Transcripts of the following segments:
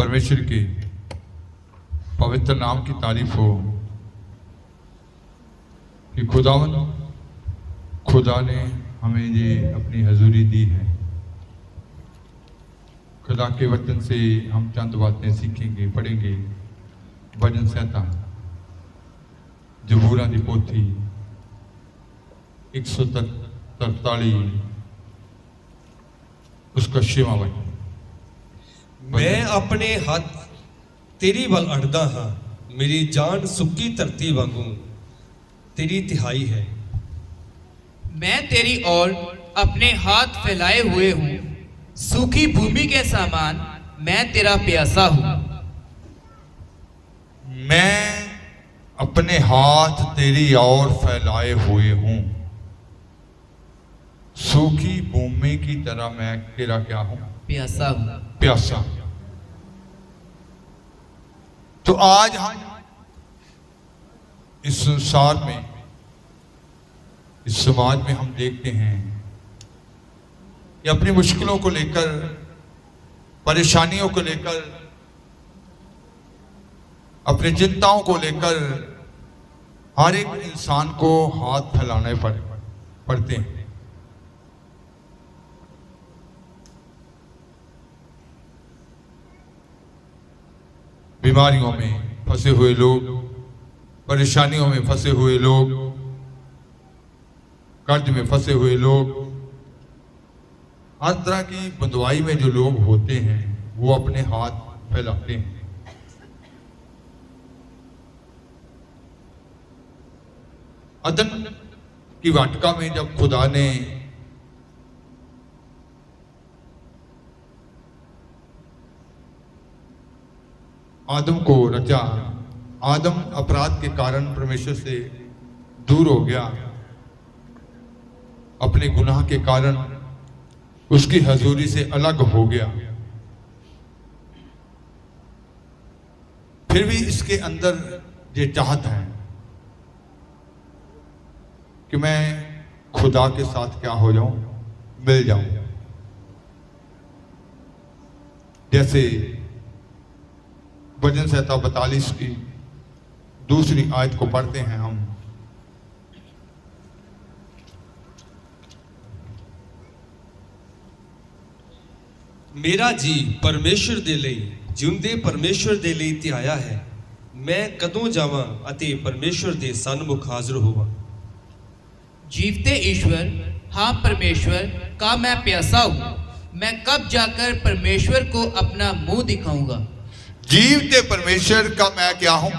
परमेश्वर के पवित्र नाम की तारीफ हो कि खुदा ने हमें ये अपनी हजूरी दी है। खुदा के वचन से हम चंद बातें सीखेंगे, पढ़ेंगे। भजन संहिता जबूरा की पोथी 143 उसका 6वां वचन। मैं अपने हथ तेरी वल अड़दा हाँ, मेरी जान सुक्की धरती वांगू तेरी तिहाई है। मैं तेरी ओर अपने हाथ फैलाए हुए हूँ, सूखी भूमि के समान मैं तेरा प्यासा हूँ। मैं अपने हाथ तेरी ओर फैलाए हुए हूँ, सूखी भूमि की तरह मैं तेरा क्या हूँ? प्यासा हूँ। प्यासा। तो आज हम इस संसार में, इस समाज में हम देखते हैं कि अपनी मुश्किलों को लेकर, परेशानियों को लेकर, अपनी चिंताओं को लेकर हर एक इंसान को हाथ फैलाने पड़ते हैं। बीमारियों में फंसे हुए लोग, परेशानियों में फंसे हुए लोग, कर्ज में फंसे हुए लोग, हर तरह की बंदवाई में जो लोग होते हैं वो अपने हाथ फैलाते हैं। अदन की वाटिका में जब खुदा ने आदम को रचा, आदम अपराध के कारण परमेश्वर से दूर हो गया, अपने गुनाह के कारण उसकी हजूरी से अलग हो गया। फिर भी इसके अंदर ये चाहत है कि मैं खुदा के साथ क्या हो जाऊं, मिल जाऊं। जैसे भजन संहिता 42 की दूसरी आयत को पढ़ते हैं हम। मेरा जी परमेश्वर दे लई, जिउंदे परमेश्वर दे लई ध्याया है। मैं कदों जावां अते परमेश्वर दे सन्मुख हाजिर होवां। जीवते ईश्वर, हाँ परमेश्वर का मैं प्यासा हूँ, मैं कब जाकर परमेश्वर को अपना मुंह दिखाऊंगा। जीवते परमेश्वर का मैं क्या हूं?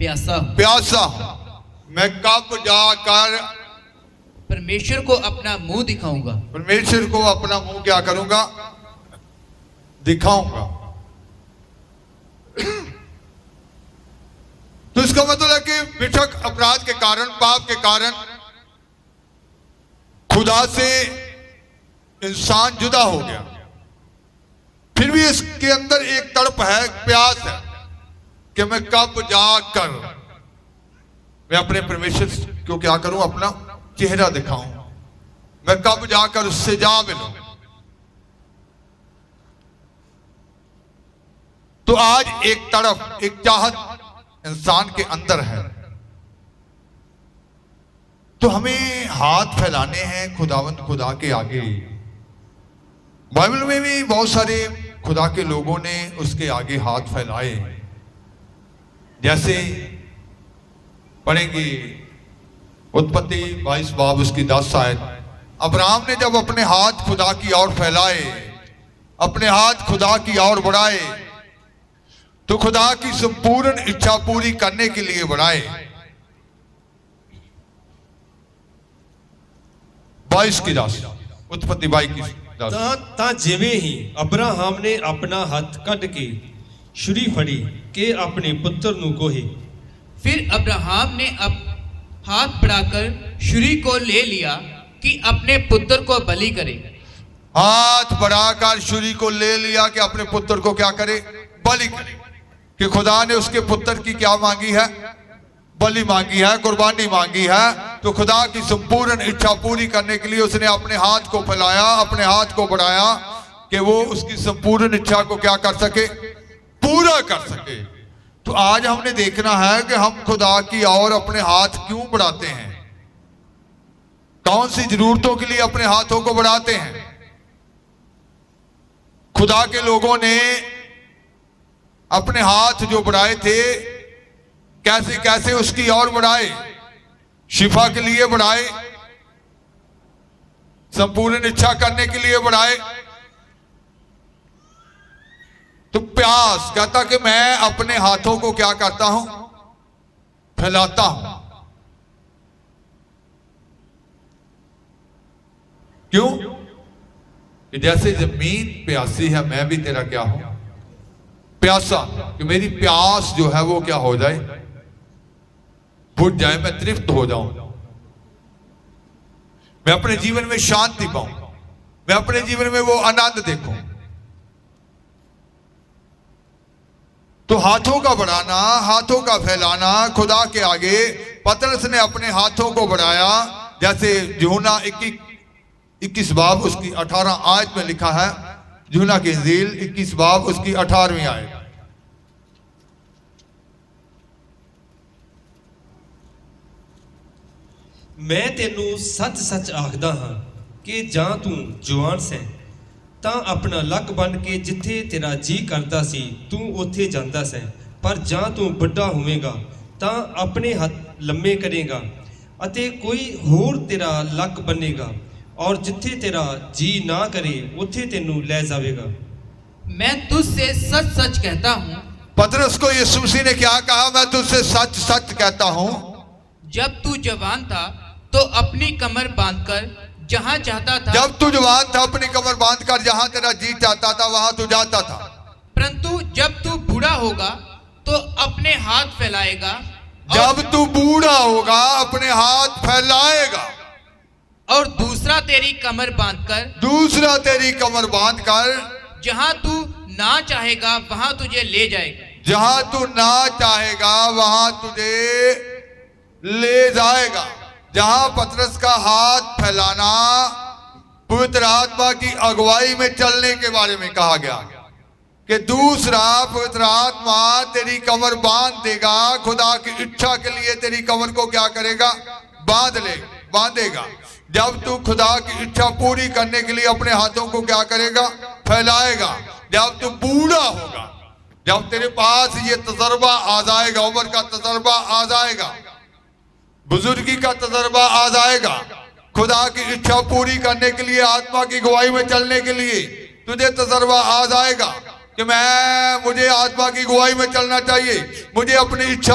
प्यासा हूँ। प्यासा हूं। मैं कब जाकर परमेश्वर को अपना मुंह दिखाऊंगा। परमेश्वर को अपना मुंह क्या करूंगा? दिखाऊंगा। तो इसका मतलब है कि बेशक अपराध के कारण, पाप के कारण खुदा से इंसान जुदा हो गया, फिर भी इसके अंदर एक तड़प है, प्यास है कि मैं कब जाकर मैं अपने परमेश्वर को क्या करूं? अपना चेहरा दिखाऊं। मैं कब जाकर उससे जा मिलूं। तो आज एक तड़प, एक चाहत इंसान के अंदर है। तो हमें हाथ फैलाने हैं खुदावंद खुदा के आगे। बाइबल में भी बहुत सारे खुदा के लोगों ने उसके आगे हाथ फैलाए। जैसे पढ़ेंगे उत्पत्ति 22 बाब उसकी 10 आयत। अब्राहम ने जब अपने हाथ खुदा की ओर फैलाए, अपने हाथ खुदा की ओर बढ़ाए, तो खुदा की संपूर्ण इच्छा पूरी करने के लिए बढ़ाए। 22 की 10, उत्पत्ति 22 की 10। ਤਾਂ ਜਿਵੇਂ ਹੀ ਅਬਰਾਹਮ ਨੇ ਆਪਣਾ ਹੱਥ ਕੱਢ ਕੇ ਛੁਰੀ ਫੜੀ ਕਿ ਆਪਣੇ ਪੁੱਤਰ ਨੂੰ ਕੋਹੇ। फिर अब्राहम ने अब हाथ बढ़ाकर छुरी को ले लिया कि अपने पुत्र को बलि करे। हाथ बढ़ाकर छुरी को ले लिया कि अपने पुत्र को क्या करे? बलि करे। कि खुदा ने उसके पुत्र की क्या मांगी है? बलि मांगी है, कुर्बानी मांगी है। तो खुदा की संपूर्ण इच्छा पूरी करने के लिए उसने अपने हाथ को फैलाया, अपने हाथ को बढ़ाया कि वो उसकी संपूर्ण इच्छा को क्या कर सके, पूरा कर सके। तो आज हमने देखना है कि हम खुदा की और अपने हाथ क्यों बढ़ाते हैं, कौन सी जरूरतों के लिए अपने हाथों को बढ़ाते हैं। खुदा के लोगों ने अपने हाथ जो बढ़ाए थे, कैसे कैसे उसकी और बढ़ाए, शिफा के लिए बढ़ाए, संपूर्ण इच्छा करने के लिए बढ़ाए। तो प्यास कहता कि मैं अपने हाथों को क्या करता हूं, फैलाता हूं। क्यों? कि जैसे जमीन प्यासी है, मैं भी तेरा क्या हूं, प्यासा, कि मेरी प्यास जो है वो क्या हो जाए, बुझ जाए, मैं तृप्त हो जाऊं, मैं अपने जीवन में शांति पाऊं, मैं अपने जीवन में वो आनंद देखूं। तो हाथों का बढ़ाना, हाथों का फैलाना खुदा के आगे। पतरस ने अपने हाथों को बढ़ाया, जैसे यूहन्ना 21 बाब उसकी 18 आयत में लिखा है। यूहन्ना की इंजील 21 बाब उसकी 18वीं आयत। मैं तेनू सच सच आखदा हाँ कि जां तू जवान सै तां अपना लक बन के जिथे तेरा जी करदा सी तू उथे जांदा सै, पर जां तू बड्डा होवेगा तां अपने हथ लम्मे करेगा अते कोई होर तेरा लक बनेगा, और जिथे तेरा जी ना करे उथे तेनू ले जावेगा। मैं तुझसे सच सच कहता हूँ, पतरस को यीशु मसीह ने क्या कहा? मैं तुझसे सच सच कहता हूं, जब तू जवान था तो अपनी कमर बांधकर जहां चाहता था, जब तू जवान था अपनी कमर बांधकर जहां तेरा जी चाहता था वहां तू जाता था। परंतु जब तू बूढ़ा होगा तो अपने हाथ फैलाएगा, जब तू बूढ़ा होगा अपने हाथ फैलाएगा, और दूसरा तेरी कमर बांधकर, दूसरा तेरी कमर बांधकर जहां तू ना चाहेगा वहां तुझे ले जाएगा। जहां तू ना चाहेगा वहां तुझे ले जाएगा। जहां पतरस का हाथ फैलाना पवित्र आत्मा की अगुवाई में चलने के बारे में कहा गया कि दूसरा पवित्र आत्मा तेरी कमर बांध देगा, खुदा की इच्छा के लिए तेरी कमर को क्या करेगा, बांधेगा। जब तू खुदा की इच्छा पूरी करने के लिए अपने हाथों को क्या करेगा, फैलाएगा। जब तू बूढ़ा होगा, जब तेरे पास ये तजर्बा आ जाएगा, उम्र का तजर्बा आ जाएगा, बुजुर्गी का तजर्बा आ जाएगा, खुदा की इच्छा पूरी करने के लिए, आत्मा की गवाही में चलने के लिए तुझे तजर्बा आ जाएगा कि मुझे आत्मा की गवाही में चलना चाहिए, मुझे अपनी इच्छा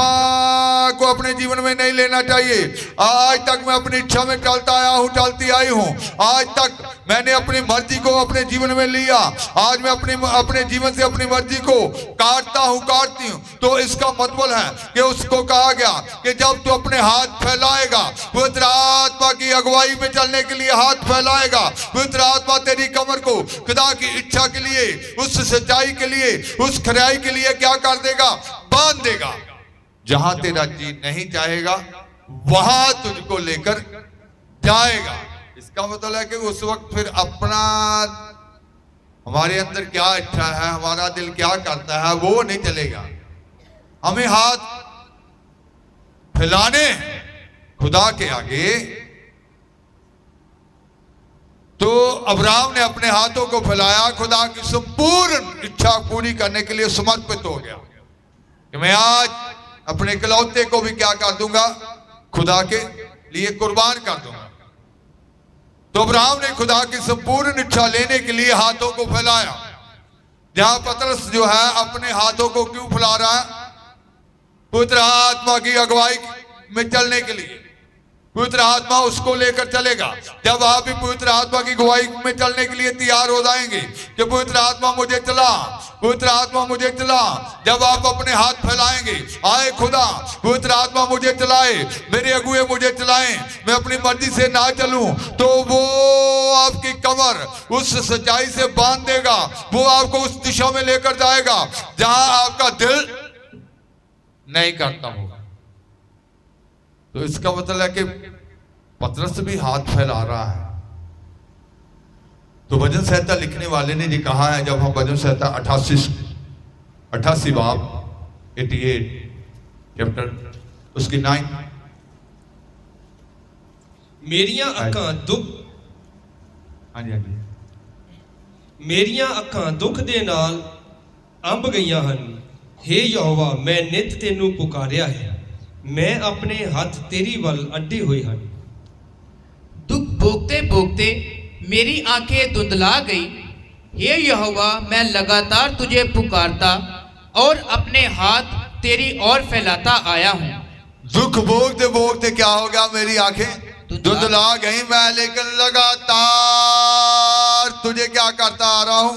को अपने जीवन में नहीं लेना चाहिए। आज तक मैं अपनी इच्छा में चलता आया हूँ, चलती आई हूँ, आज तक मैंने अपनी मर्जी को अपने जीवन में लिया, आज मैं अपने जीवन से अपनी मर्जी को काटती हूँ। तो इसका मतलब है कि उसको कहा गया कि जब तू अपने हाथ फैलाएगा, पवित्र आत्मा की अगुवाई में चलने के लिए हाथ फैलाएगा, पवित्र आत्मा तेरी कमर को खुदा की इच्छा के लिए, उस सच्चाई के लिए, उस खराई के लिए क्या कर देगा, बांध देगा। जहां तेरा जी नहीं चाहेगा वहां तुझको लेकर जाएगा। इसका मतलब है कि उस वक्त फिर अपना, हमारे अंदर क्या इच्छा है, हमारा दिल क्या करता है, वो नहीं चलेगा। हमें हाथ फैलाने खुदा के आगे। तो अब्राहम ने अपने हाथों को फैलाया, खुदा की संपूर्ण इच्छा पूरी करने के लिए समर्पित हो गया कि मैं आज अपने इकलौते को भी क्या कर दूंगा, खुदा के लिए कुर्बान कर दूंगा। तो अब्राहम ने खुदा की संपूर्ण इच्छा लेने के लिए हाथों को फैलाया। जहां पतरस जो है अपने हाथों को क्यों फैला रहा है, पवित्र आत्मा की अगुवाई में चलने के लिए। पवित्र आत्मा उसको लेकर चलेगा। जब आप भी पवित्र आत्मा की गवाही में चलने के लिए तैयार हो जाएंगे कि पवित्र आत्मा मुझे चला, पवित्र आत्मा मुझे चला, जब आप अपने हाथ फैलाएंगे, आए खुदा पवित्र आत्मा मुझे चलाए, मेरे अगुए मुझे चलाएं, मैं अपनी मर्जी से ना चलूं, तो वो आपकी कमर उस सच्चाई से बांध देगा, वो आपको उस दिशा में लेकर जाएगा जहां आपका दिल नहीं करता होगा। तो इसका मतलब है कि पतरस भी हाथ फैला रहा है। तो भजन संहिता लिखने वाले ने जी कहा है, जब हम भजन संहिता 88 बाब 88 चैप्टर उसकी 9 ਮੇਰੀਆਂ ਅੱਖਾਂ ਦੁੱਖ हाँ जी ਮੇਰੀਆਂ ਅੱਖਾਂ ਦੁੱਖ ਦੇ ਨਾਲ ਅੰਬ ਗਈਆਂ ਹਨ। ਹੇ ਯਹੋਵਾ, ਮੈਂ ਨਿਤ ਤੈਨੂੰ ਪੁਕਾਰਿਆ ਹੈ, ਮੈਂ ਆਪਣੇ ਹੱਥ ਤੇਰੀ ਵੱਲ ਅੱਡੇ ਹੋਏ ਹਨ। दुख भोगते भोगते मेरी आंखें धुंधला गई। हे यहोवा, मैं लगातार तुझे पुकारता और अपने हाथ तेरी ओर फैलाता आया हूँ। दुख भोगते भोगते क्या हो गया, मेरी आंखें धुंधला गई, मैं लेकिन लगातार तुझे क्या करता आ रहा हूँ,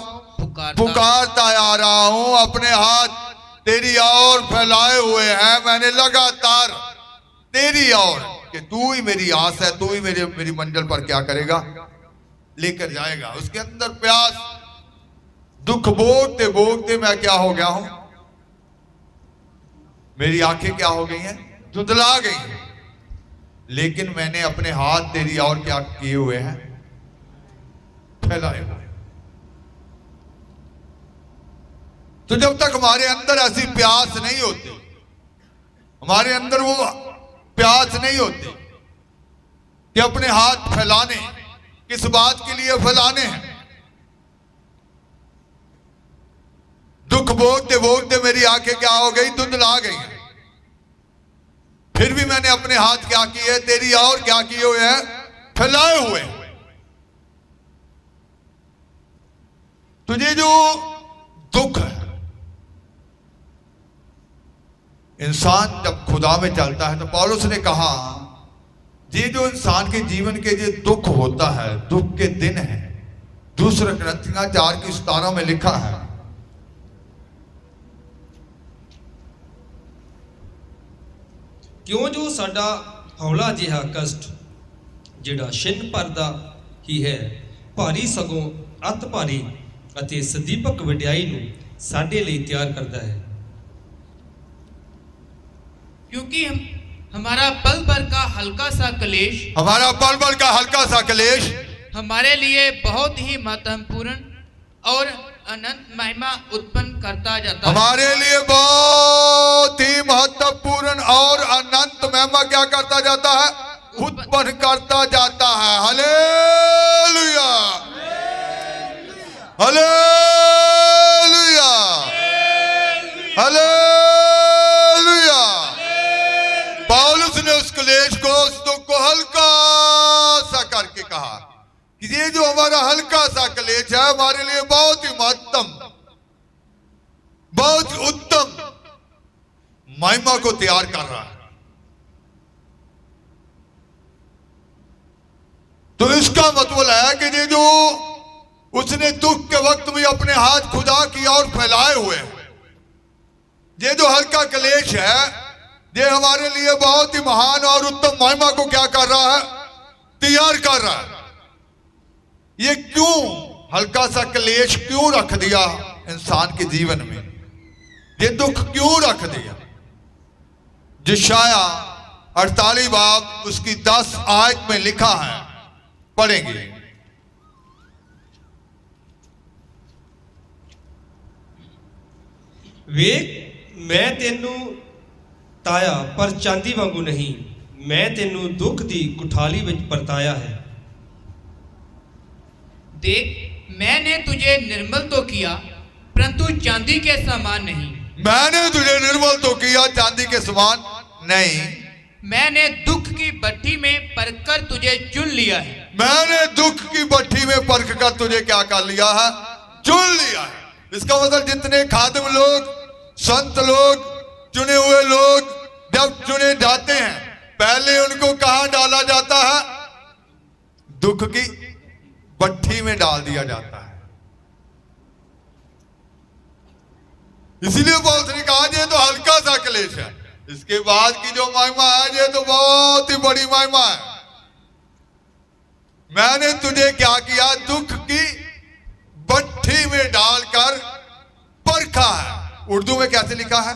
पुकारता आ रहा हूँ। अपने हाथ तेरी ओर फैलाए हुए हैं, मैंने लगातार तेरी ओर, कि तू ही मेरी आस है, तू ही मेरी मंजिल पर क्या करेगा, लेकर जाएगा। उसके अंदर प्यास, दुख भोगते भोगते मैं क्या हो गया हूं, मेरी आंखें क्या हो गई हैं, धुंधला गई हैं, लेकिन मैंने अपने हाथ तेरी ओर क्या किए हुए हैं, फैलाए हुए। तो जब तक हमारे अंदर ऐसी प्यास नहीं होती, हमारे अंदर वो प्यास नहीं होती कि अपने हाथ फैलाने, किस बात के लिए फैलाने हैं। दुख भोगते भोगते मेरी आंखें क्या हो गई, धुंधला गई हैं, फिर भी मैंने अपने हाथ क्या किए, तेरी और क्या किए हुए हैं, फैलाए हुए हैं। तुझे जो दुख है, इंसान जब खुदा में चलता है, तो पौलुस ने कहा ये जो इंसान के जीवन के जो दुख होता है, दुख के दिन है, दूसरा ग्रंथियां 4:17 में लिखा है, ਕਿਉਂ ਜੋ ਸਾਡਾ ਹੌਲਾ ਜਿਹਾ ਕਸ਼ਟ ਜਿਹੜਾ ਛਿਨ ਭਰਦਾ ਹੀ ਹੈ, ਭਾਰੀ ਸਗੋਂ ਅਤ ਭਾਰੀ ਅਤੇ ਸਦੀਪਕ ਵਡਿਆਈ ਨੂੰ ਸਾਡੇ ਲਈ ਤਿਆਰ ਕਰਦਾ ਹੈ। क्योंकि हमारा पल भर का हल्का सा क्लेश, हमारा पल भर का हल्का सा क्लेश हमारे लिए बहुत ही महत्वपूर्ण और अनंत महिमा उत्पन्न करता जाता है। हमारे लिए बहुत ही महत्वपूर्ण और अनंत महिमा क्या करता जाता है, उत्पन्न करता जाता है। Hallelujah, hallelujah, hallelujah. पौलुस ने उस क्लेश को, उस दुख को हल्का सा करके कहा कि ये जो हमारा हल्का सा क्लेश है, हमारे लिए बहुत ही महत्तम, बहुत उत्तम महिमा को तैयार कर रहा है। तो इसका मतलब है कि ये जो उसने दुख के वक्त में अपने हाथ खुदा की ओर फैलाए हुए हैं, ये जो हल्का क्लेश है, ये हमारे लिए बहुत ही महान और उत्तम महिमा को क्या कर रहा है, तैयार कर रहा है। ये क्यों हल्का सा क्लेश क्यों रख दिया इंसान के जीवन में, ये दुख क्यों रख दिया? यशायाह 48 बाब उसकी 10 आयत में लिखा है, पढ़ेंगे। ਵੇਖ, ਮੈਂ ਤੈਨੂੰ ਤਾਇਆ ਪਰ ਚਾਂਦੀ ਵਾਂਗੂ ਨਹੀਂ, ਮੈਂ ਤੈਨੂੰ ਦੁੱਖ ਦੀ ਕੁਠਾਲੀ ਵਿੱਚ ਪਰਤਾਇਆ ਹੈ। देख, मैंने तुझे निर्मल तो किया, परंतु चांदी के समान नहीं। मैंने तुझे निर्मल तो किया, चांदी के समान नहीं। मैंने दुख की भट्ठी में परखकर तुझे चुन लिया है। मैंने दुख की भट्ठी में परख कर तुझे क्या कर लिया है, चुन लिया है। इसका मतलब जितने खादिम लोग, संत लोग, चुने हुए लोग जब चुने जाते हैं, पहले उनको कहां डाला जाता है, दुख की भट्ठी में डाल दिया जाता है। इसीलिए पौलुस ने कहा ये तो हल्का सा क्लेश है, इसके बाद की जो महिमा है ये तो बहुत ही बड़ी महिमा है। मैंने तुझे क्या किया, दुख की भट्ठी में डालकर परखा है। उर्दू में कैसे लिखा है,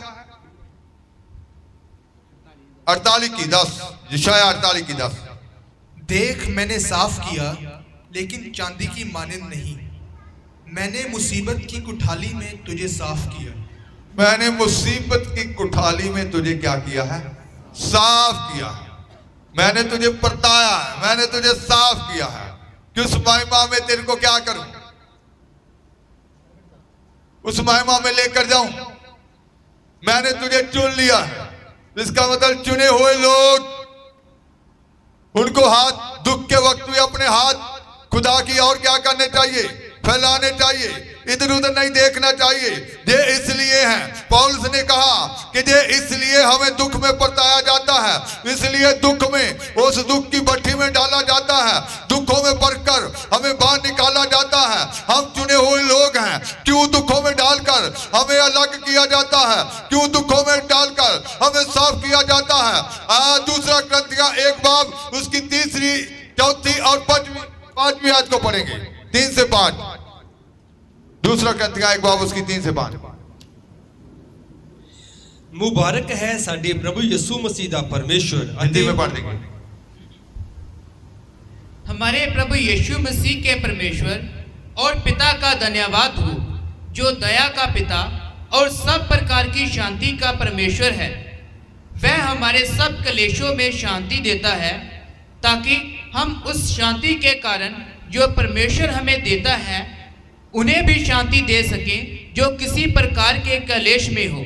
48 की 10, यशायाह 48 की 10। देख, मैंने साफ किया, लेकिन चांदी की मानंद नहीं। मैंने मुसीबत की कुठाली में तुझे साफ किया। मैंने मुसीबत की कुठाली में तुझे क्या किया है? साफ किया है। मैंने तुझे परताया है, मैंने तुझे साफ किया है कि उस महिमा में तेरे को क्या करूं, उस महिमा में लेकर जाऊं। मैंने तुझे चुन लिया है, इसका मतलब चुने हुए लोग, उनको हाथ दुख के वक्त में अपने हाथ खुदा की और क्या करने चाहिए? फैलाने चाहिए, इधर उधर नहीं देखना चाहिए। ये इसलिए है, पौलुस ने कहा कि ये इसलिए हमें दुख में परताया जाता है, इसलिए दुख में, उस दुख की भट्टी में डाला जाता है, दुखों में पड़कर हमें बाहर निकाला जाता है। हम चुने हुए लोग हैं। क्यों दुखों में डालकर हमें अलग किया जाता है? क्यों दुखों में डालकर हमें साफ किया जाता है? दूसरा ग्रंथिया 1 बाब उसकी 3री 4थी और 5वीं आयत को पढ़ेंगे, 3 से 5। दूसरा ग्रंथिया 1 बाब उसकी 3 से 5। मुबारक है साडे प्रभु यीशु मसीह दा परमेश्वर। हिंदी में पढ़ देंगे। हमारे प्रभु यीशु मसीह के परमेश्वर और पिता का धन्यवाद हो, जो दया का पिता और सब प्रकार की शांति का परमेश्वर है। वह हमारे सब क्लेशों में शांति देता है, ताकि हम उस शांति के कारण जो परमेश्वर हमें देता है उन्हें भी शांति दे सकें जो किसी प्रकार के क्लेश में हो।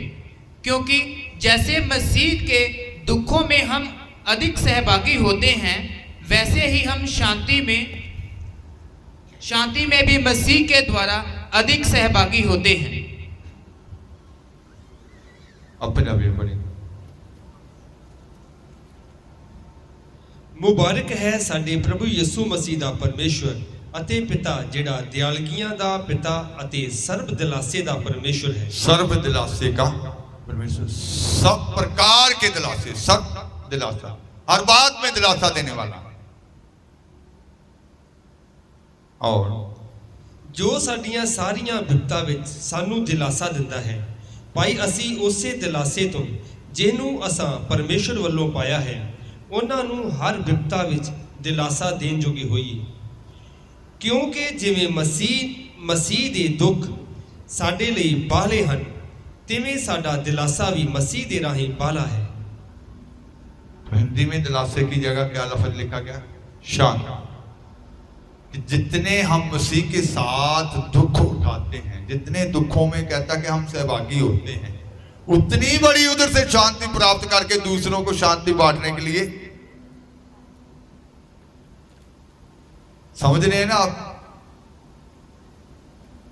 क्योंकि जैसे मसीह के दुखों में हम अधिक सहभागी होते हैं, वैसे ही हम शांति में भी मसीह के द्वारा अधिक सहभागी होते हैं। अपने अभी पढ़ेंगे। मुबारक है साडे प्रभु यीशु मसीह दा परमेश्वर ਅਤੇ ਪਿਤਾ ਜਿਹੜਾ ਦਿਆਲਗੀਆਂ ਦਾ ਪਿਤਾ ਅਤੇ ਸਰਬ ਦਿਲਾਸੇ ਦਾ परमेश्वर है। सर्व दिलासे का परमेश्वर, सब प्रकार के दिलासे, सब दिलासा, हर बात में दिलासा देने वाला। और ਜੋ ਸਾਡੀਆਂ ਸਾਰੀਆਂ ਵਿਪਤਾ ਵਿੱਚ ਸਾਨੂੰ ਦਿਲਾਸਾ ਦਿੰਦਾ ਹੈ, ਭਾਈ ਅਸੀਂ ਉਸੇ ਦਿਲਾਸੇ ਤੋਂ ਜਿਹਨੂੰ ਅਸਾਂ ਪਰਮੇਸ਼ਰ ਵੱਲੋਂ ਪਾਇਆ ਹੈ, ਉਹਨਾਂ ਨੂੰ ਹਰ ਵਿਪਤਾ ਵਿੱਚ ਦਿਲਾਸਾ ਦੇਣ ਜੋਗੇ ਹੋਈਏ। ਕਿਉਂਕਿ ਜਿਵੇਂ ਮਸੀਹ ਦੇ ਦੁੱਖ ਸਾਡੇ ਲਈ ਬਾਹਲੇ ਹਨ, ਤਿਵੇਂ ਸਾਡਾ ਦਿਲਾਸਾ ਵੀ ਮਸੀਹ ਦੇ ਰਾਹੀਂ ਬਾਹਲਾ ਹੈ। तो हिंदी में दिलासे की जगह क्या लफ्ज लिखा गया? शांति। कि जितने हम मसीह के साथ दुख उठाते हैं, जितने दुखों में कहता कि हम सहभागी होते हैं, उतनी बड़ी उधर से शांति प्राप्त करके दूसरों को शांति बांटने के लिए, समझ रहे हैं ना आप?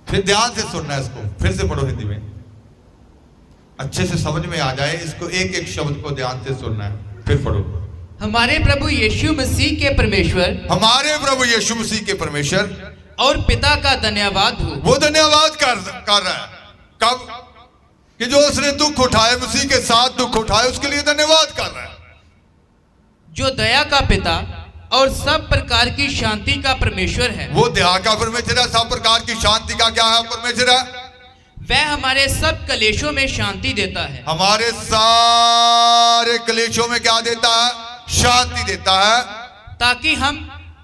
फिर ध्यान से सुनना है इसको, फिर से पढ़ो हिंदी में, अच्छे से समझ में आ जाए इसको, एक एक शब्द को ध्यान से सुनना है, फिर पढ़ो। हमारे प्रभु यीशु मसीह के परमेश्वर, हमारे प्रभु यीशु मसीह के परमेश्वर और पिता का धन्यवाद हो। वो धन्यवाद कर रहा है कब? कि जो उसने दुख उठाए, मसीह के साथ दुख उठाए, उसके लिए धन्यवाद कर रहा है। जो दया का पिता और सब प्रकार की शांति का परमेश्वर है। वो दया का परमेश्वर है, सब प्रकार की शांति का क्या है? परमेश्वर है। वह हमारे सब क्लेशों में शांति देता है। हमारे सारे क्लेशों में क्या देता है? शांति देता है, ताकि हम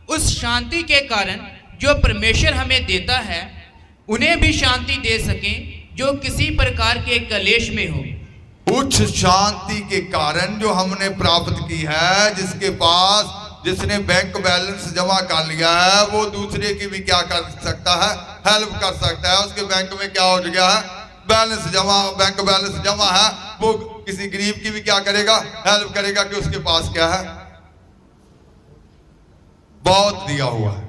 उस शांति के कारण जो परमेश्वर हमें देता है उन्हें भी शांति दे सकें जो किसी प्रकार के क्लेश में हो। उच्च शांति के कारण जो हमने प्राप्त की है, जिसके पास, जिसने बैंक बैलेंस जमा कर लिया है, वो दूसरे की भी क्या कर सकता है? हेल्प कर सकता है। उसके बैंक में क्या हो गया है? बैलेंस जमा, बैंक बैलेंस जमा है, वो किसी गरीब की भी क्या करेगा? हेल्प करेगा कि उसके पास क्या है? बहुत दिया हुआ है।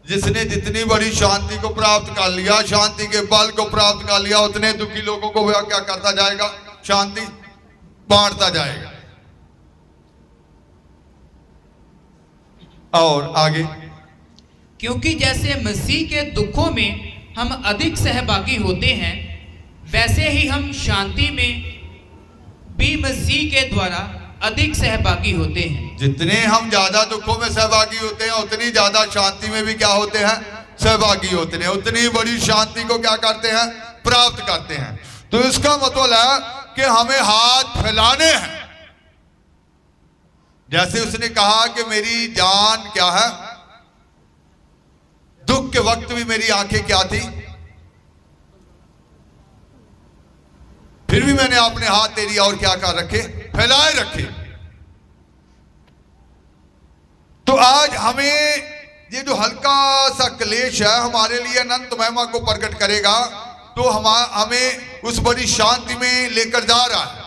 जिसने जितनी बड़ी शांति को प्राप्त कर लिया, शांति के बल को प्राप्त कर लिया, उतने दुखी लोगों को वह क्या करता जाएगा? शांति बांटता जाएगा। और आगे, क्योंकि जैसे मसीह के दुखों में हम अधिक सहभागी होते हैं, वैसे ही हम शांति में भी मसीह के द्वारा अधिक सहभागी होते हैं। जितने हम ज्यादा दुखों में सहभागी होते हैं, उतनी ज्यादा शांति में भी क्या होते हैं? सहभागी होते हैं। उतनी बड़ी शांति को क्या करते हैं? प्राप्त करते हैं। तो इसका मतलब है कि हमें हाथ फैलाने हैं। जैसे उसने कहा कि मेरी जान क्या है? दुख के वक्त भी मेरी आंखें क्या थी, फिर भी मैंने अपने हाथ तेरी और क्या कर रखे, फैलाए रखे। तो आज हमें ये जो हल्का सा क्लेश है हमारे लिए अनंत महिमा को प्रकट करेगा, तो हमें उस बड़ी शांति में लेकर जा रहा है।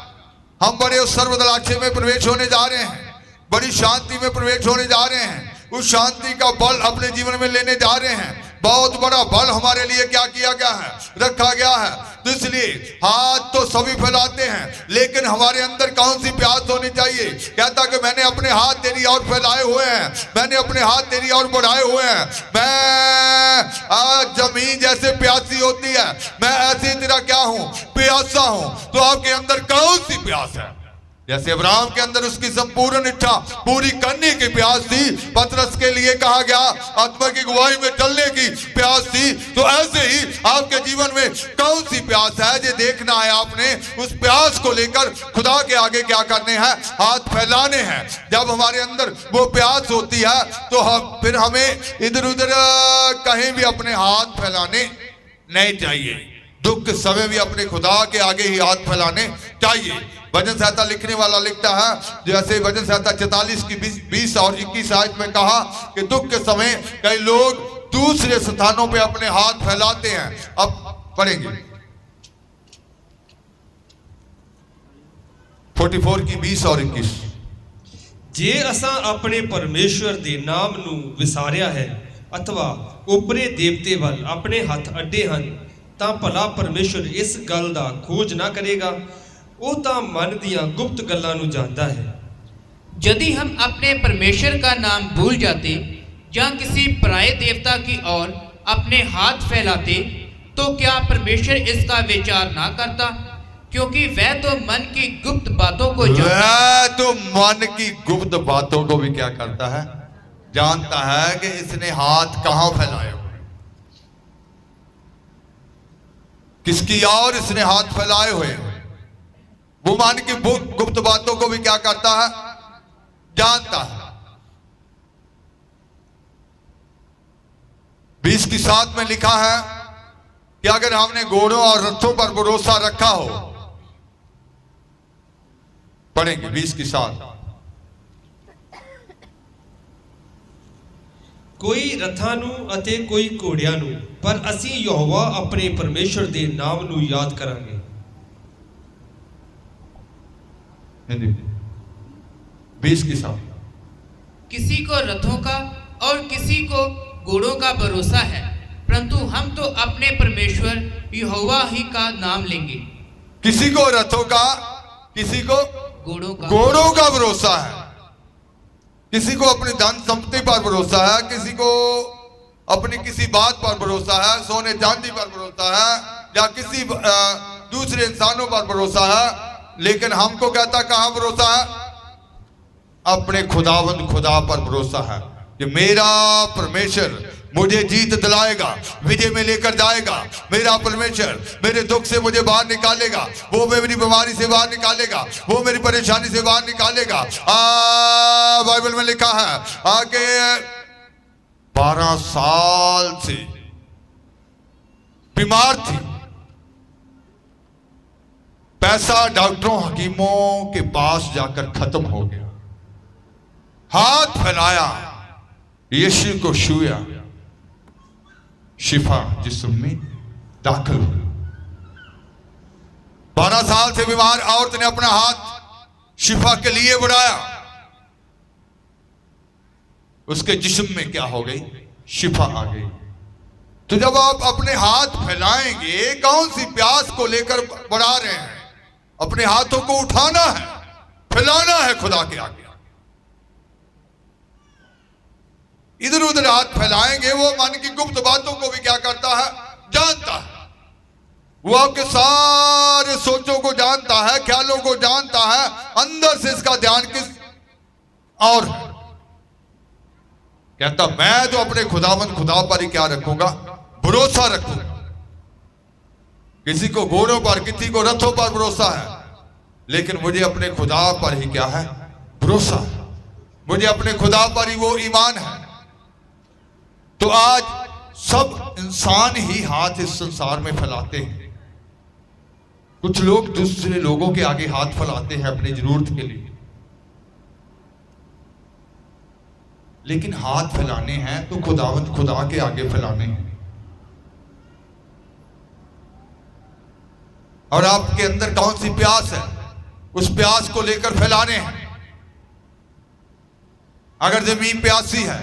हम बड़े उस सर्वदलाक्षय में प्रवेश होने जा रहे हैं, बड़ी शांति में प्रवेश होने जा रहे हैं। उस शांति का बल अपने जीवन में लेने जा रहे हैं। बहुत बड़ा बल हमारे लिए क्या किया गया है, रखा गया है। तो इसलिए हाथ तो सभी फैलाते हैं, लेकिन हमारे अंदर कौन सी प्यास होनी चाहिए। कहता कि मैंने अपने हाथ तेरी ओर फैलाए हुए हैं, मैंने अपने हाथ तेरी ओर बढ़ाए हुए हैं। मैं आज जमीन जैसे प्यासी होती है, मैं ऐसी तेरा क्या हूं, प्यासा हूं। तो आपके अंदर कौन सी प्यास है? जैसे अब्राहम के अंदर उसकी संपूर्ण इच्छा पूरी करने की प्यास थी, पतरस के लिए कहा गया आत्मा की गवाही में चलने की प्यास थी। तो ऐसे ही आपके जीवन में कौन सी प्यास है, ये देखना है आपने। उस प्यास को लेकर खुदा के आगे क्या करने हैं, हाथ फैलाने हैं। जब हमारे अंदर वो प्यास होती है तो फिर हमें इधर उधर कहीं भी अपने हाथ फैलाने नहीं चाहिए। दुख के समय भी अपने खुदा के आगे ही हाथ फैलाने चाहिए। भजन संहिता लिखने वाला लिखता है, जैसे भजन संहिता 44 की 20 और 21 आयत में कहा कि दुख के समय कई लोग दूसरे स्थानों पे अपने हाथ फैलाते हैं। अब पढ़ेंगे 44 की 20 और 21। जे असां अपने परमेश्वर दे नाम नू विसारिया है अथवा उपरे देवते वल अपने हथ अड्डे हन, तां भला परमेश्वर इस गल दा खोज ना करेगा। ਉਹ ਤਾਂ ਮਨ ਦੀਆਂ ਗੁਪਤ ਗੱਲਾਂ ਨੂੰ ਜਾਣਦਾ है। यदि हम अपने परमेश्वर का नाम भूल जाते या किसी पराये देवता की ओर अपने हाथ फैलाते, तो क्या परमेश्वर इसका विचार ना करता? क्योंकि वह तो मन की गुप्त बातों को वह तो मन की गुप्त बातों को भी क्या करता है, जानता है कि इसने हाथ कहां फैलाए हुए, किसकी ओर इसने हाथ फैलाए हुए। वो मन की गुप्त बातों को भी क्या करता है, जानता है। 20 की 7 में लिखा है कि अगर हमने घोड़ों और रथों पर भरोसा रखा हो, पढ़ेंगे 20 की 7। ਕੋਈ ਰਥਾਂ ਨੂੰ ਅਤੇ ਕੋਈ ਘੋੜਿਆਂ ਨੂੰ, ਪਰ ਅਸੀਂ ਯਹੋਵਾ ਆਪਣੇ ਪਰਮੇਸ਼ਰ ਦੇ ਨਾਮ ਨੂੰ ਯਾਦ ਕਰਾਂਗੇ। 20 की 7। किसी को रथों का और किसी को घोड़ों का भरोसा है, परंतु हम तो अपने परमेश्वर यहोवा ही का नाम लेंगे। किसी को रथों का, किसी को घोड़ों का भरोसा है, किसी को अपनी धन संपत्ति पर भरोसा है, किसी को अपनी किसी बात पर भरोसा है, सोने चांदी पर भरोसा है, या किसी दूसरे इंसानों पर भरोसा है। लेकिन हमको कहता कहां भरोसा है, अपने खुदावंद खुदा पर भरोसा है कि मेरा परमेश्वर मुझे जीत दिलाएगा, विजय में लेकर जाएगा। मेरा परमेश्वर मेरे दुख से मुझे बाहर निकालेगा, वो मेरी बीमारी से बाहर निकालेगा, वो मेरी परेशानी से बाहर निकालेगा। बाइबल में लिखा है आगे 12 साल से बीमार थी, पैसा डॉक्टरों हकीमों के पास जाकर खत्म हो गया, हाथ फैलाया, यीशु को छुआ, शिफा जिस्म में दाखिल हुई। 12 साल से बीमार औरत ने अपना हाथ शिफा के लिए बढ़ाया, उसके जिस्म में क्या हो गई, शिफा आ गई। तो जब आप अपने हाथ फैलाएंगे, कौन सी प्यास को लेकर बढ़ा रहे हैं, अपने हाथों को उठाना है, फैलाना है खुदा के आगे। इधर उधर हाथ फैलाएंगे, वो मन की गुप्त बातों को भी क्या करता है, जानता है। वो आपके सारे सोचों को जानता है, ख्यालों को जानता है, अंदर से इसका ध्यान किस और है। कहता मैं तो अपने खुदावंद खुदा पर ही क्या रखूंगा, भरोसा रखूंगा। किसी को घोड़ों पर, किसी को रथों पर भरोसा है, लेकिन मुझे अपने खुदा पर ही क्या है, भरोसा है। मुझे अपने खुदा पर ही वो ईमान है। तो आज सब इंसान ही हाथ इस संसार में फैलाते हैं। कुछ लोग दूसरे लोगों के आगे हाथ फैलाते हैं अपनी जरूरत के लिए, लेकिन हाथ फैलाने हैं तो खुदावंद खुदा के आगे फैलाने हैं। और आपके अंदर कौन सी प्यास है, उस प्यास को लेकर फैलाने हैं। अगर जमीन प्यासी है,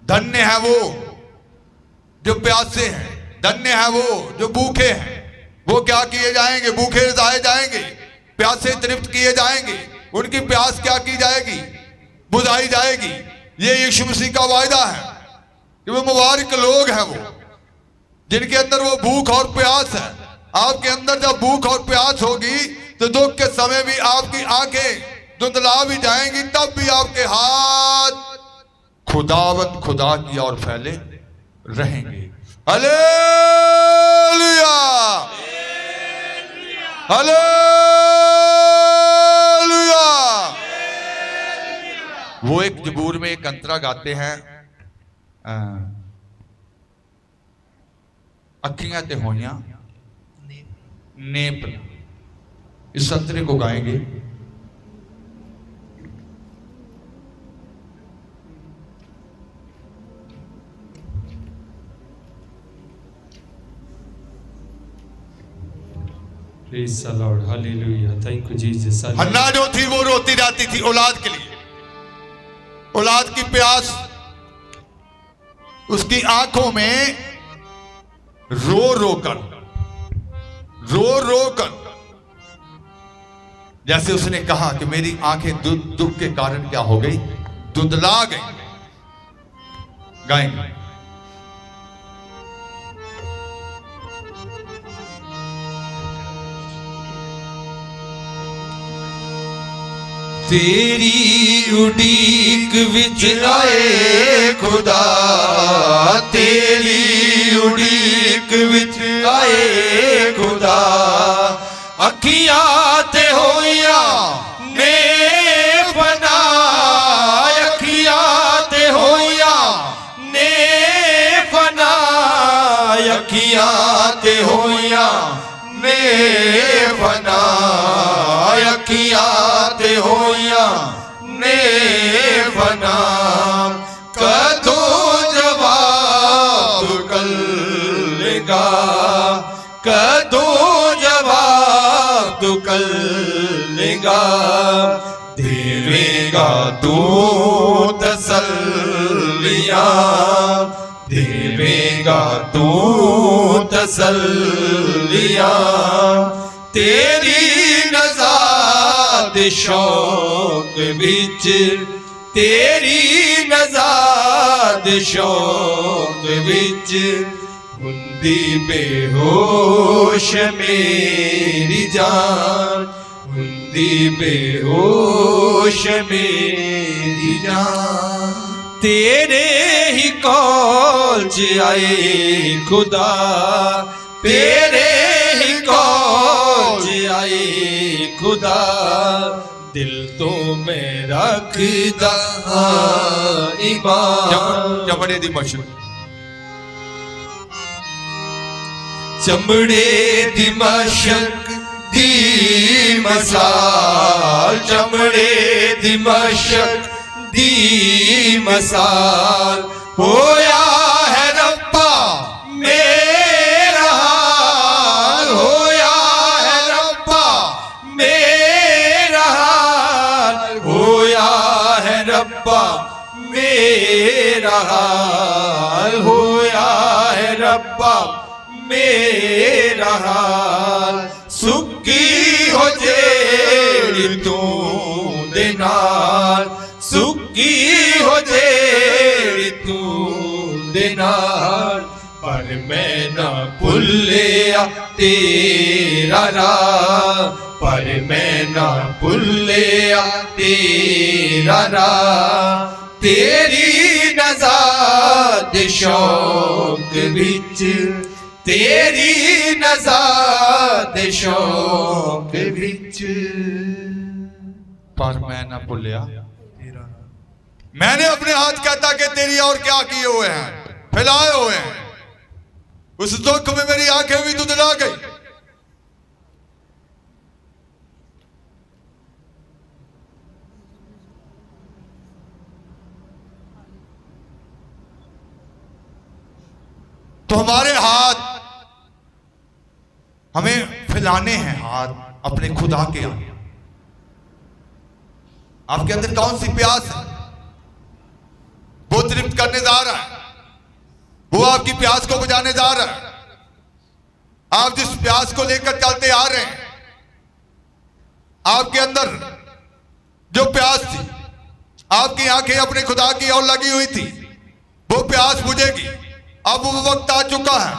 धन्य है वो जो प्यासे हैं, धन्य है वो जो भूखे हैं। वो क्या किए जाएंगे? भूखे रजाए जाएंगे, प्यासे तृप्त किए जाएंगे। उनकी प्यास क्या की जाएगी? बुझाई जाएगी। ये यीशु मसीह का वायदा है कि वो मुबारक लोग हैं वो जिनके अंदर वो भूख और प्यास है। आपके अंदर जब भूख और प्यास होगी तो दुख के समय भी आपकी आंखें धुंधला भी जाएंगी, तब भी आपके हाथ खुदावंद खुदा की ओर फैले रहेंगे। Hallelujah, hallelujah. वो एक जबूर में एक अंतरा गाते हैं, अखियां ते होइयां नेप। इस अंतरे को गाएंगे। Praise the Lord, hallelujah, thank you Jesus। हन्ना जो थी वो रोती जाती थी औलाद के लिए। औलाद की प्यास उसकी आंखों में रो रो कर, जैसे उसने कहा कि मेरी आंखें दुख के कारण क्या हो गई? धुंधला गई। गाएंगे। तेरी उड़ीक विच आए खुदा, तेरी उड़ीक विच आए खुदा। अखियां ते होइयां ने बना, अखियां ते होइयां ने बना, अखियां ते होइयां ने बना, अखियां ते होइयां ने बना। कदों जवाब कल्लेगा, कदों जवाब कल्लेगा। देवेगा तू तसल्लियां, देवेगा तू तसल्लियां। तेरी नज़ाद शौक विच, तेरी नज़ाद शौक विच हुंदी बेहोश मेरी जान, हुंदी बेहोश मेरी जान। तेरे ही कौल च आए खुदा, तेरे ही कौल च आए खुदा। दिल तो मैं रखदा ईमान। चमड़े दी मशक, चमड़े दी मशक दी मसाल, चमड़े दी मशक दी मसाल। होया है रब्बा मेरा हाल, होया है रब्बा मेरा हाल, होया है रब्बा मेरा हाल, होया है रब्बा मेरा हाल। सुक्की हो जेड़ी तू दे नाल, सुक्की हो जेड़ी तू दे नाल। पर मैं ना भुलिया तेरा राह, पर मैं ना भुलिया तेरा राह। तेरी नज़ाद शौक विच, तेरी नज़ाद शौक विच। पर मैं ना भूलिया। मैंने अपने हाथ कहता कि तेरी और क्या किए हुए हैं। फैलाए हुए हैं। उस दुख में मेरी आंखें भी धुंधला गई। तो हमारे हाथ हमें फैलाने हैं, हाथ अपने खुदा के आगे। आपके अंदर कौन सी प्यास है, वो तृप्त करने जा रहा है, वो आपकी प्यास को बुझाने जा रहा है। आप जिस प्यास को लेकर चलते आ रहे हैं, आपके अंदर जो प्यास थी, आपकी आंखें अपने खुदा की ओर लगी हुई थी, वो प्यास बुझेगी। अब वो वक्त आ चुका है।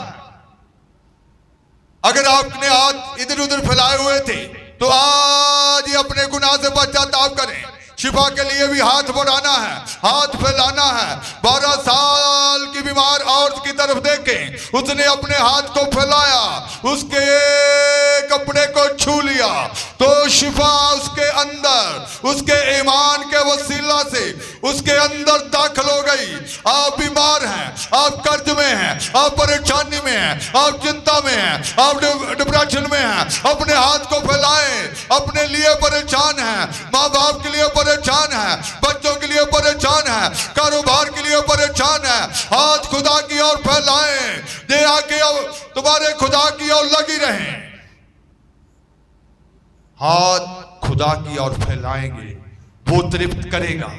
अगर आपने हाथ इधर उधर फैलाए हुए थे तो आज ही अपने गुनाह से पश्चाताप करें। शिफा के लिए भी हाथ बढ़ाना है, हाथ फैलाना है। 12 साल की बीमार औरत की तरफ देखें, उसने अपने हाथ को फैलाया, उसके कपड़े को छू लिया तो शिफा उसके अंदर, उसके ईमान के वसीला से उसके अंदर दाखिल हो गई। आप बीमार हैं, आप कर्ज में हैं, आप परेशानी में हैं, आप चिंता में हैं, आप डिप्रेशन में हैं, अपने हाथ को फैलाएं। अपने लिए परेशान हैं, माँ बाप के लिए परेशान है, बच्चों के लिए परेशान है, कारोबार के लिए परेशान है, हाथ खुदा की ओर फैलाएं। दे आके तुम्हारे खुदा की ओर लगी रहें। हाथ खुदा की ओर फैलाएंगे, वो तृप्त करेगा।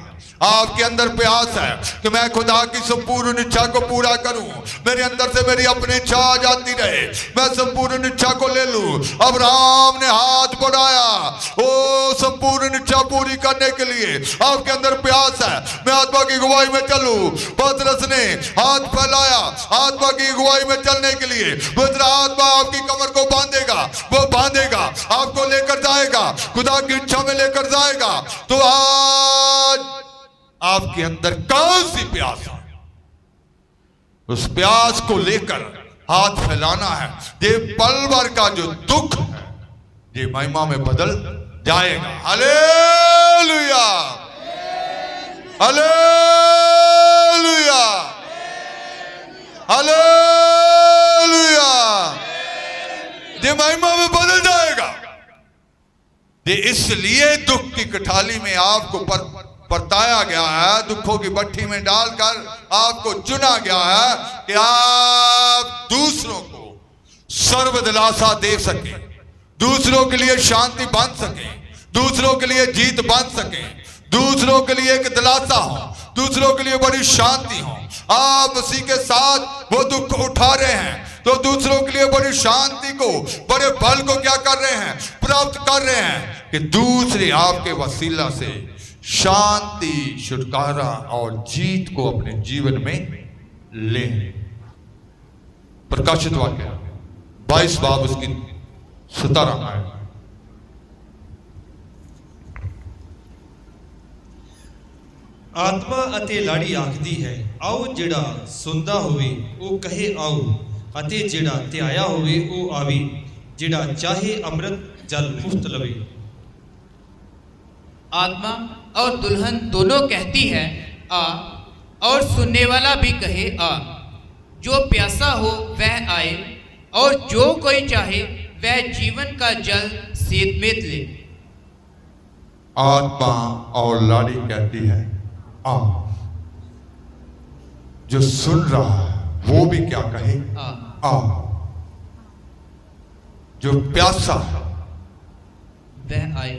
आपके अंदर प्यास है कि मैं खुदा की संपूर्ण इच्छा को पूरा करूं, मेरे अंदर से मेरी अपनी इच्छा आ जाती रहे, मैं संपूर्ण इच्छा को ले लूं। अब्राहम ने हाथ बढ़ाया ओ संपूर्ण इच्छा पूरी करने के लिए। आपके अंदर प्यास है, मैं आत्मा की अगुवाई में चलूं। पतरस ने हाथ फैलाया आत्मा की अगुवाई में चलने के लिए। पवित्र आत्मा आपकी कमर को बांधेगा, वो बांधेगा, आपको लेकर जाएगा, खुदा की इच्छा में लेकर जाएगा। तो आज आपके अंदर कौन सी प्यास है, उस प्यास को लेकर हाथ फैलाना है। ये पल भर का जो दुख है ये महिमा में बदल जाएगा। Hallelujah, hallelujah, hallelujah. ये महिमा में बदल जाएगा। ये इसलिए दुख की कठाली में आपको परताया गया है, दुखों की भट्ठी में डालकर आपको चुना गया है कि आप दूसरों को सर्वदिलासा दे सके, दूसरों के लिए शांति बांध सके, दूसरों के लिए जीत बांध सके, दूसरों के लिए एक दिलासा हो, दूसरों के लिए बड़ी शांति हो। आप उसी के साथ वो दुख उठा रहे हैं तो दूसरों के लिए बड़ी शांति को, बड़े बल को क्या कर रहे हैं, प्राप्त कर रहे हैं कि दूसरे आपके वसीला से शांति, छुटकारा और जीत को अपने जीवन में लें। प्रकाशित वाक्य 22 बाब उसकी 17 आयत। आत्मा ਅਤੇ ਲਾੜੀ ਆਖਦੀ ਹੈ ਆਓ, ਜਿਹੜਾ ਸੁਣਦਾ ਹੋਵੇ ਉਹ ਕਹੇ ਆਓ, ਅਤੇ ਜਿਹੜਾ ਧਿਆਇਆ ਹੋਵੇ ਉਹ ਆਵੇ, ਜਿਹੜਾ ਚਾਹੇ ਅੰਮ੍ਰਿਤ ਜਲ ਮੁਫਤ ਲਵੇ। आत्मा और दुल्हन दोनों कहती है आ, और सुनने वाला भी कहे आ। जो प्यासा हो वह आए, और जो कोई चाहे वह जीवन का जल सेधमेध ले। आत्मा और लाड़ी कहती है आ। जो सुन रहा है वो भी क्या कहे आ। जो प्यासा है वह आए,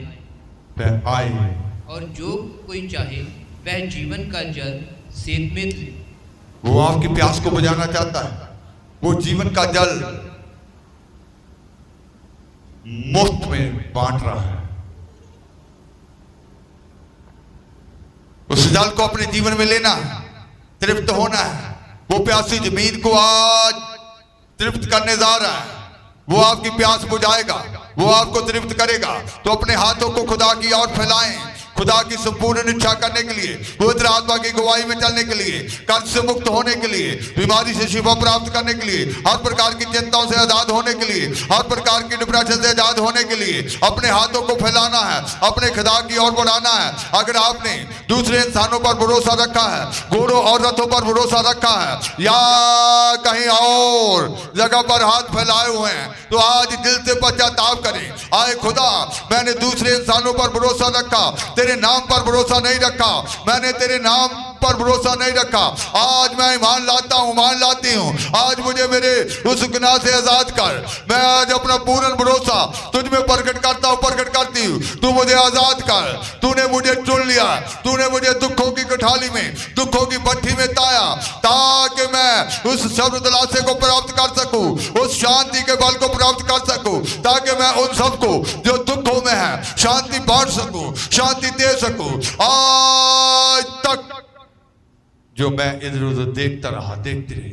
वह आए, और जो कोई चाहे वह जीवन का जल सेधमेध ले। वो आपकी प्यास को बुझाना चाहता है, वो जीवन का जल मुफ्त में बांट रहा है। उस जल को अपने जीवन में लेना है, तृप्त होना है। वो प्यासी जमीन को आज तृप्त करने जा रहा है, वो आपकी प्यास बुझाएगा, वो आपको तृप्त करेगा। तो अपने हाथों को खुदा की ओर फैलाएं, खुदा की संपूर्ण इच्छा करने के लिए, पवित्र आत्मा की गवाही में चलने के लिए, कर्ज से मुक्त होने के लिए, बीमारी से शिफा प्राप्त करने के लिए, हर प्रकार की चिंताओं से आजाद होने के लिए, हर प्रकार की डिप्रेशन से आजाद होने के लिए अपने हाथों को फैलाना है, अपने खुदा की ओर बढ़ाना है। अगर आपने दूसरे इंसानों पर भरोसा रखा है, घोड़ों और रथों पर भरोसा रखा है, या कहीं और जगह पर हाथ फैलाए हुए हैं, तो आज दिल से पश्चाताप करें। आए खुदा, मैंने दूसरे इंसानों पर भरोसा रखा, तेरे नाम पर भरोसा नहीं रखा, मैंने तेरे नाम पर भरोसा नहीं रखा। आज मैं ईमान लाता हूँ, मान लाती हूँ, आज मुझे मेरे उस गुनाह से आजाद कर। मैं आज अपना पूर्ण भरोसा तुझ में प्रकट करता हूँ, प्रकट करती हूँ। तू मुझे आजाद कर, तूने मुझे चुन लिया, तूने मुझे दुखों की कठाली में, दुखों की भट्ठी में ताया, ताकि मैं उस शब्द दिलासे को प्राप्त कर सकूं, उस शांति के बल को प्राप्त कर सकूं, ताकि मैं उन सबको जो दुखों में है शांति बांट सकूं, शांति दे सकूं। आज तक जो मैं इधर उधर देखता रहा, देखते रहे,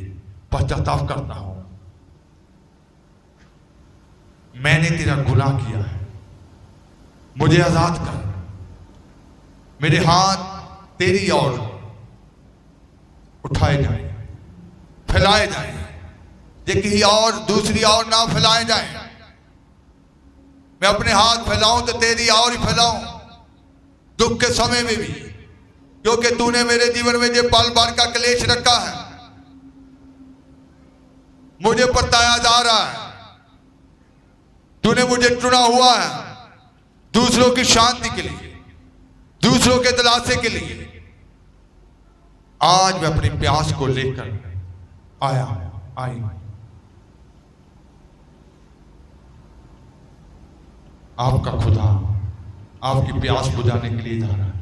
पश्चाताप करता हूं, मैंने तेरा गुनाह किया है, मुझे आजाद कर। मेरे हाथ तेरी ओर उठाए जाए, फैलाए जाए, ये किसी और दूसरी ओर ना फैलाए जाए। मैं अपने हाथ फैलाऊं तो तेरी ओर ही फैलाऊं, दुख के समय में भी, क्योंकि तूने मेरे जीवन में जो पल भर का क्लेश रखा है, मुझे बताया जा रहा है, तूने मुझे चुना हुआ है दूसरों की शांति के लिए, दूसरों के दिलासे के लिए। आज मैं अपनी प्यास को लेकर आई। आपका खुदा आपकी प्यास बुझाने के लिए जा रहा है,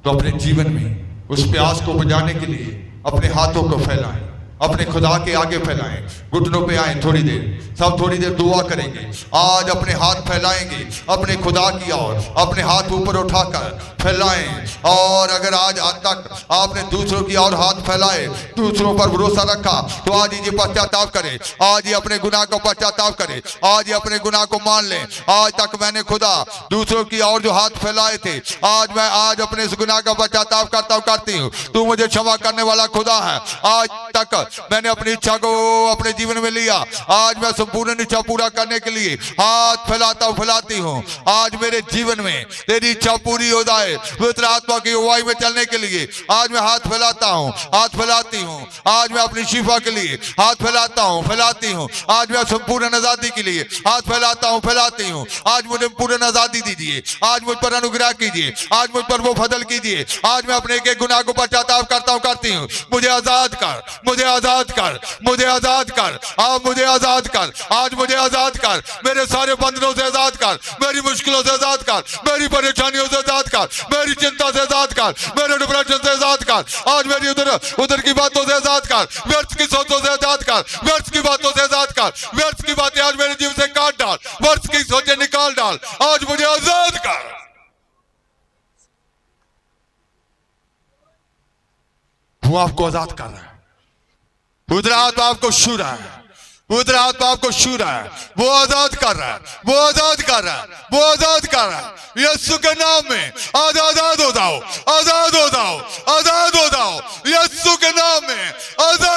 तो अपने जीवन में उस प्यास को बुझाने के लिए अपने हाथों को फैलाएं, अपने खुदा के आगे फैलाएं, घुटनों पे आए, थोड़ी देर सब थोड़ी देर दुआ करेंगे। आज अपने हाथ फैलाएंगे अपने खुदा की ओर, अपने हाथ ऊपर उठाकर फैलाएं। और अगर आज तक आपने दूसरों की ओर हाथ फैलाए, दूसरों पर भरोसा रखा, तो आज ये पश्चाताप करें, आज ये अपने गुनाह को पश्चाताप करें, आज ये अपने गुनाह को मान लें। आज तक मैंने खुदा दूसरों की ओर जो हाथ फैलाए थे, आज अपने इस गुनाह का पश्चाताप करता हूँ, करती हूँ। तू मुझे क्षमा करने वाला खुदा है। आज तक मैंने अपनी इच्छा को अपने जीवन में लिया, आज मैं संपूर्ण इच्छा पूरा करने के लिए हाथ फैलाता हूँ, फैलाती हूँ। आज मेरे जीवन में तेरी इच्छा पूरी हो जाए, पवित्र आत्मा की अगुवाई में चलने के लिए आज मैं हाथ फैलाता हूँ, हाथ फैलाती हूँ। आज मैं अपनी शिफा के लिए हाथ फैलाता हूँ, फैलाती हूँ। आज मैं संपूर्ण आजादी के लिए हाथ फैलाता हूँ, फैलाती हूँ। आज मुझे पूर्ण आजादी दीजिए, आज मुझ पर अनुग्रह कीजिए, आज मुझ पर वो फजल कीजिए। आज मैं अपने एक गुनाह को पश्चाताप करता हूँ, करती हूँ। मुझे आजाद कर, मुझे आजाद कर, मुझे आजाद कर, आप मुझे आजाद कर, आज मुझे आजाद कर, मेरे सारे बंधनों से आजाद कर, मेरी मुश्किलों से आजाद कर, मेरी परेशानियों से आजाद कर, मेरी चिंता से आजाद कर, मेरे डिप्रेशन से आजाद कर। आज मेरी उधर की बातों से आजाद कर, व्यर्थ की सोचों से आजाद कर, व्यर्थ की बातों से आजाद कर, व्यर्थ की बातें आज मेरे जीवन से काट डाल, व्यर्थ की सोचें निकाल डाल। आज मुझे आजाद कर। वो आपको आजाद कर रहा है, पवित्र आत्मा आपको छू रहा है, पवित्र आत्मा आपको छू रहा है, वो आजाद कर रहा है, वो आजाद कर रहा है, वो आजाद कर रहा है। यीशु के नाम में आज आजाद हो जाओ, आजाद हो जाओ, आजाद हो जाओ। यीशु के नाम में आजाद